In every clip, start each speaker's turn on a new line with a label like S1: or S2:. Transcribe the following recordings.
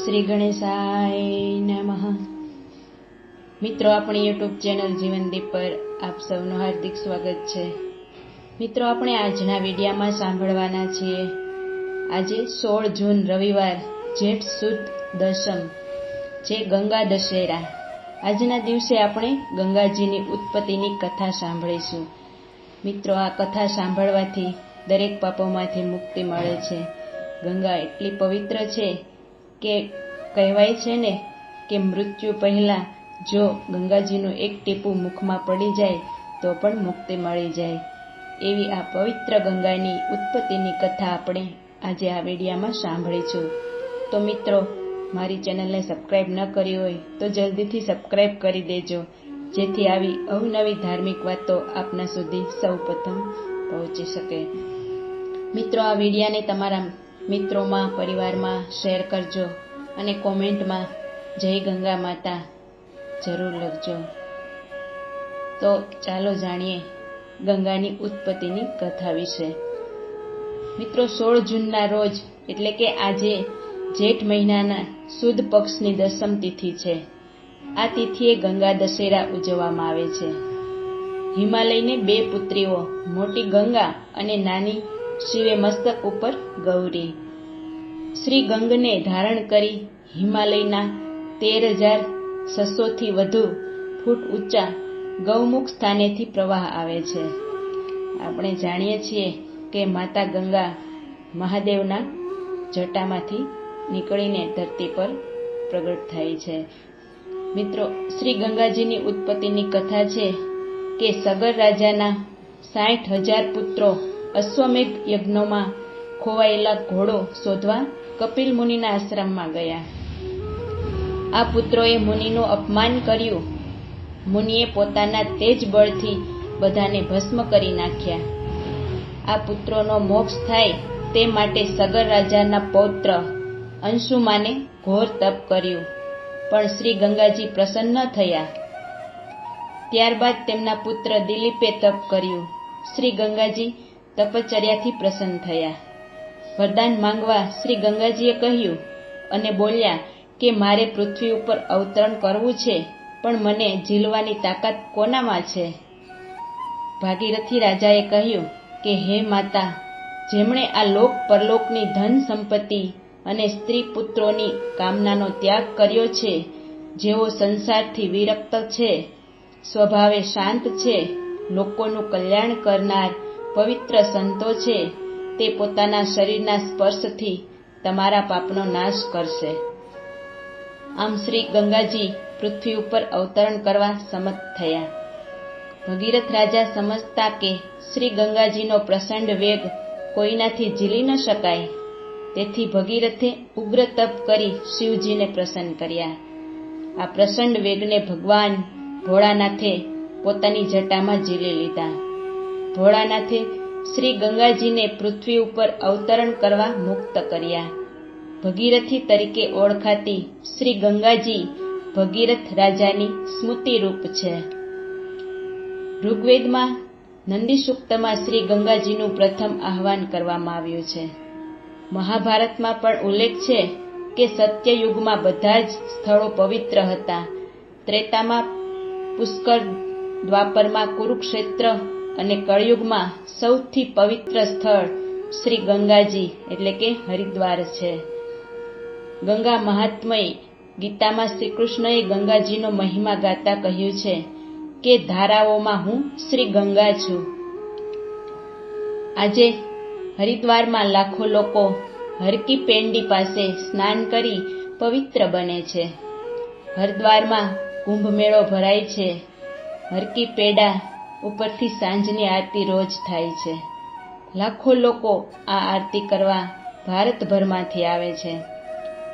S1: શ્રી ગણેશાય નમઃ। મિત્રો, આપણી યુટ્યુબ ચેનલ જીવનદીપ પર આપ સૌનું હાર્દિક સ્વાગત છે। મિત્રો, આપણે આજના વિડીયામાં સાંભળવાના છીએ આજે 16 જૂન રવિવાર જેઠ સુદ દશમ, જે ગંગા દશેરા। આજના દિવસે આપણે ગંગાજીની ઉત્પત્તિની કથા સાંભળીશું। મિત્રો, આ કથા સાંભળવાથી દરેક પાપોમાંથી મુક્તિ મળે છે। ગંગા એટલી પવિત્ર છે કે કહેવાય છે ને કે મૃત્યુ પહેલા જો ગંગાજીનું એક ટીપું મુખમાં પડી જાય તો પણ મુક્તિ મળી જાય। એવી આ પવિત્ર ગંગાની ઉત્પત્તિની કથા આપણે આજે આ વિડીયામાં સાંભળીશું। તો મિત્રો, મારી ચેનલને સબસ્ક્રાઈબ ન કરી હોય તો જલ્દીથી સબસ્ક્રાઈબ કરી દેજો, જેથી આવી અવનવી ધાર્મિક વાતો આપના સુધી સૌપ્રથમ પહોંચી શકે। મિત્રો, આ વિડીયાને તમારા મિત્રોમાં, પરિવારમાં શેર કરજો અને કોમેન્ટમાં જય ગંગા માતા જરૂર લખજો। તો ચાલો જાણીએ ગંગાની ઉત્પત્તિની કથા વિશે। મિત્રો, 16 જૂનના રોજ એટલે કે આજે જેઠ મહિનાના સુદ પક્ષની દશમ તિથિ છે। આ તિથિએ ગંગા દશેરા ઉજવવામાં આવે છે। હિમાલયને 2 પુત્રીઓ, મોટી ગંગા અને નાની શિવે મસ્તક ઉપર ગૌરી, શ્રી ગંગને ધારણ કરી હિમાલયના 13,600થી વધુ ફૂટ ઊંચા ગૌમુખ સ્થાનેથી પ્રવાહ આવે છે। આપણે જાણીએ છીએ કે માતા ગંગા મહાદેવના જટામાંથી નીકળીને ધરતી પર પ્રગટ થાય છે। મિત્રો, શ્રી ગંગાજીની ઉત્પત્તિની કથા છે કે સગર રાજાના 60,000 પુત્રો અશ્વમેઘ યજ્ઞોમાં ખોવાયેલા ઘોડો શોધવા કપિલ મુનિના આશ્રમમાં ગયા। આ પુત્રોએ મુનિનું અપમાન કર્યું। મુનિએ પોતાના તેજ બળથી બધાને ભસ્મ કરી નાખ્યા। આ પુત્રોનો મોક્ષ થાય તે માટે સગર રાજાના પૌત્ર અંશુમાને ઘોર તપ કર્યું, પણ શ્રી ગંગાજી પ્રસન્ન ન થયા। ત્યારબાદ તેમના પુત્ર દિલીપે તપ કર્યું। શ્રી ગંગાજી તપશ્ચર્યાથી પ્રસન્ન થયા। વરદાન માંગવા શ્રી ગંગાજીએ કહ્યું અને બોલ્યા કે મારે પૃથ્વી ઉપર અવતરણ કરવું છે, પણ મને ઝીલવાની તાકાત કોનામાં છે? ભાગીરથી રાજાએ કહ્યું કે હે માતા, જેમણે આ લોક પરલોકની ધન સંપત્તિ અને સ્ત્રી પુત્રોની કામનાનો ત્યાગ કર્યો છે, જેઓ સંસારથી વિરક્ત છે, સ્વભાવે શાંત છે, લોકોનું કલ્યાણ કરનાર પવિત્ર સંતો છે, તે પોતાના શરીરના સ્પર્શથી તમારા પાપનો નાશ કરશે। આમ શ્રી ગંગાજી પૃથ્વી ઉપર અવતરણ કરવા સમર્થ થયા। ભગીરથ રાજા સમજતા કે શ્રી ગંગાજીનો પ્રચંડ વેગ કોઈનાથી ઝીલી ન શકાય, તેથી ભગીરથે ઉગ્ર તપ કરી શિવજીને પ્રસન્ન કર્યા। આ પ્રચંડ વેગને ભગવાન ભોળાનાથે પોતાની જટામાં ઝીલી લીધા। ભોળાનાથે શ્રી ગંગાજીને પૃથ્વી ઉપર અવતરણ કરવા મુક્ત કર્યા। ભગીરથી તરીકે ઓળખાતી શ્રી ગંગાજી ભગીરથ રાજાની સ્મૃતિરૂપ છે। ઋગ્વેદમાં નંદી સૂક્તમાં શ્રી ગંગાજીનું પ્રથમ આહ્વાન કરવામાં આવ્યું છે। મહાભારતમાં પણ ઉલ્લેખ છે કે સત્યયુગમાં બધા જ સ્થળો પવિત્ર હતા। ત્રેતામાં પુષ્કર, દ્વાપરમાં કુરુક્ષેત્ર અને કળયુગમાં સૌથી પવિત્ર સ્થળ શ્રી ગંગાજી એટલે કે હરિદ્વાર છે। ગંગા મહાત્મય ગીતામાં શ્રી કૃષ્ણએ ગંગાજીનો મહિમા ગાતા કહ્યું છે કે ધારાઓમાં હું શ્રી ગંગા છું। આજે હરિદ્વારમાં લાખો લોકો હરકી પેંડી પાસે સ્નાન કરી પવિત્ર બને છે। હરિદ્વારમાં કુંભ મેળો ભરાય છે। હરકી પેડા ઉપરથી સાંજની આરતી રોજ થાય છે। લાખો લોકો આ આરતી કરવા ભારતભરમાંથી આવે છે।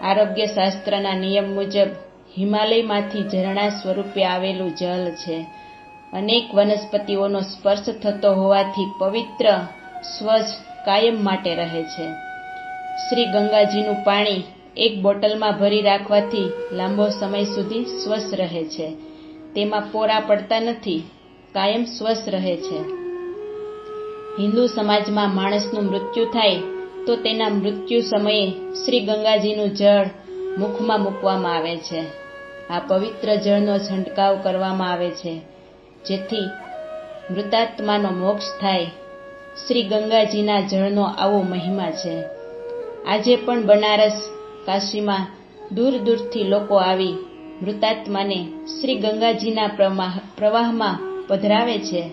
S1: આરોગ્ય શાસ્ત્રના નિયમ મુજબ હિમાલયમાંથી ઝરણા સ્વરૂપે આવેલું જલ છે। અનેક વનસ્પતિઓનો સ્પર્શ થતો હોવાથી પવિત્ર, સ્વચ્છ, કાયમ માટે રહે છે। શ્રી ગંગાજીનું પાણી એક બોટલમાં ભરી રાખવાથી લાંબો સમય સુધી સ્વચ્છ રહે છે। તેમાં પોરા પડતા નથી, કાયમ સ્વચ્છ રહે છે। હિન્દુ સમાજમાં માણસનું મૃત્યુ થાય તો તેના મૃત્યુ સમયે શ્રી ગંગાજીનું જળ મુખમાં મૂકવામાં આવે છે. આ પવિત્ર જળનો છંટકાવ કરવામાં આવે છે, જેથી મૃતાત્માનો મોક્ષ થાય. શ્રી ગંગાજીના જળનો આવો મહિમા છે. આજે પણ બનારસ, કાશીમાં દૂર દૂરથી લોકો આવી મૃતાત્માને શ્રી ગંગાજીના પ્રવાહમાં પધરાવે છે.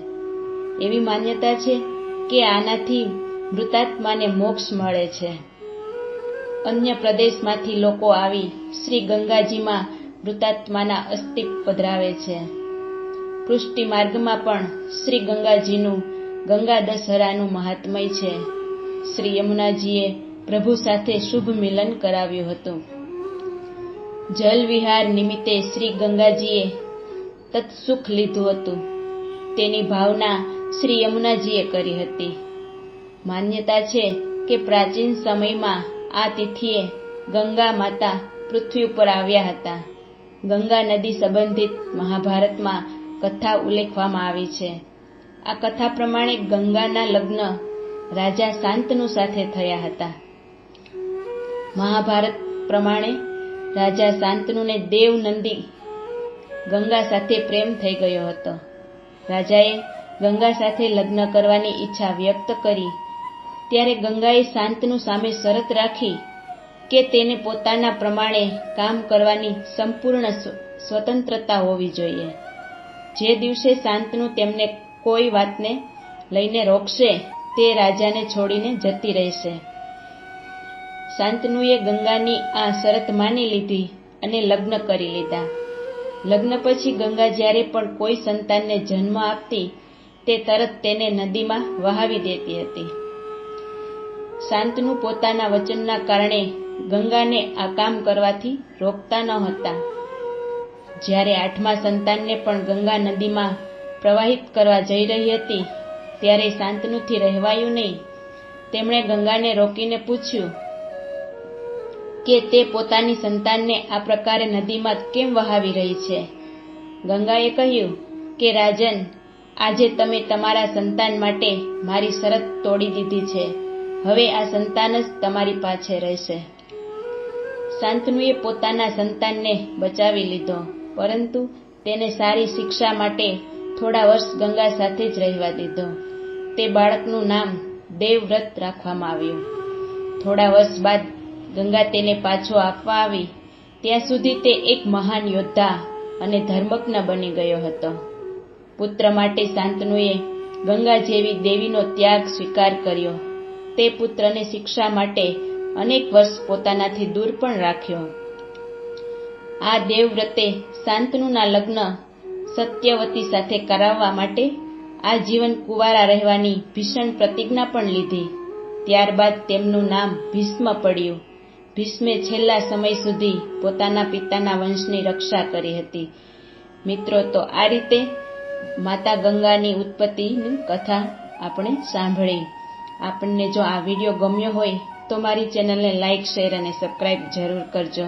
S1: એવી માન્યતા છે કે આનાથી મૃતાત્માને મોક્ષ મળે છે. અન્ય પ્રદેશમાંથી લોકો આવી શ્રી ગંગાજીમાં મૃતાત્માના અસ્થિ પધરાવે છે. પૃષ્ટિ માર્ગમાં પણ શ્રી ગંગાજીનું ગંગા દશહરાનું મહાત્મય છે. શ્રી યમુનાજીએ પ્રભુ સાથે શુભ મિલન કરાવ્યું હતું. જલ વિહાર નિમિત્તે શ્રી ગંગાજીએ તત્સુખ લીધું હતું. તેની ભાવના શ્રી યમુનાજીએ કરી હતી. માન્યતા છે કે પ્રાચીન સમયમાં આ તિથિએ ગંગા માતા પૃથ્વી ઉપર આવ્યા હતા. ગંગા નદી સંબંધિત મહાભારતમાં કથા ઉલ્લેખવામાં આવી છે. આ કથા પ્રમાણે ગંગાના લગ્ન રાજા શાંતનુ સાથે થયા હતા. મહાભારત પ્રમાણે રાજા શાંતનુને દેવ નંદી ગંગા સાથે પ્રેમ થઈ ગયો હતો. રાજાએ ગંગા સાથે લગ્ન કરવાની ઈચ્છા વ્યક્ત કરી ત્યારે ગંગાએ શાંતનુ સામે શરત રાખી કે તેને પોતાના પ્રમાણે કામ કરવાની સંપૂર્ણ સ્વતંત્રતા હોવી જોઈએ. જે દિવસે શાંતનુ તેમને કોઈ વાતને લઈને રોકશે તે રાજાને છોડીને જતી રહેશે. શાંતનુએ ગંગાની આ શરત માની લીધી અને લગ્ન કરી લીધા. લગ્ન પછી ગંગા જ્યારે પણ કોઈ સંતાનને જન્મ આપતી તે તરત તેને નદીમાં વહાવી દેતી હતી. શાંતનુ પોતાના વચનના કારણે ગંગાને આ કામ કરવાથી રોકતા ન હતા. જ્યારે 8મા સંતાનને પણ ગંગા નદીમાં પ્રવાહિત કરવા જઈ રહી હતી ત્યારે શાંતનુથી રહેવાયું નહીં. તેમણે ગંગાને રોકીને પૂછ્યું કે તે પોતાની સંતાનને આ પ્રકારે નદીમાં કેમ વહાવી રહી છે. ગંગાએ કહ્યું કે રાજન, આજે તમે તમારા સંતાન માટે મારી શરત તોડી દીધી છે. હવે આ સંતાન જ તમારી પાછે રહેશે. શાંતનુએ પોતાના સંતાનને બચાવી લીધો, પરંતુ તેને સારી શિક્ષા માટે થોડા વર્ષ ગંગા સાથે જ રહેવા દીધો. તે બાળકનું નામ દેવવ્રત રાખવામાં આવ્યું. થોડા વર્ષ બાદ ગંગા તેને પાછો આપવા આવી ત્યાં સુધી તે એક મહાન યોદ્ધા અને ધર્મજ્ઞ બની ગયો હતો. પુત્ર માટે શાંતનુએ ગંગા જેવી દેવીનો ત્યાગ સ્વીકાર કર્યો. તે પુત્રને શિક્ષા માટે અનેક વર્ષ પોતાનાથી દૂર પણ રાખ્યો. આ દેવવ્રતે શાંતનુના લગ્ન સત્યવતી સાથે કરાવવા માટે આજીવન કુંવારા રહેવાની ભીષણ પ્રતિજ્ઞા પણ લીધી. ત્યારબાદ તેમનું નામ ભીષ્મ પડ્યું. ભીષ્મે છેલ્લા સમય સુધી પોતાના પિતાના વંશની રક્ષા કરી હતી. મિત્રો, તો આ રીતે માતા ગંગાની ઉત્પત્તિની કથા આપણે સાંભળી. આપણને જો આ વિડીયો ગમ્યો હોય તો મારી ચેનલને લાઇક, શેર અને સબસ્ક્રાઈબ જરૂર કરજો.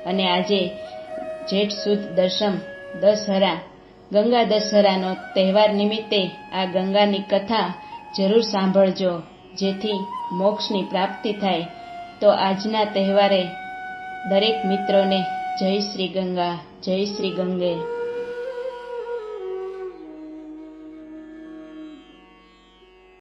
S1: અને આજે જેઠ સુદ દસમ દશહરા ગંગા દશહરાનો તહેવાર નિમિત્તે આ ગંગાની કથા જરૂર સાંભળજો, જેથી મોક્ષની પ્રાપ્તિ થાય. તો આજના તહેવારે દરેક મિત્રોને જય શ્રી ગંગા, જય શ્રી ગંગે.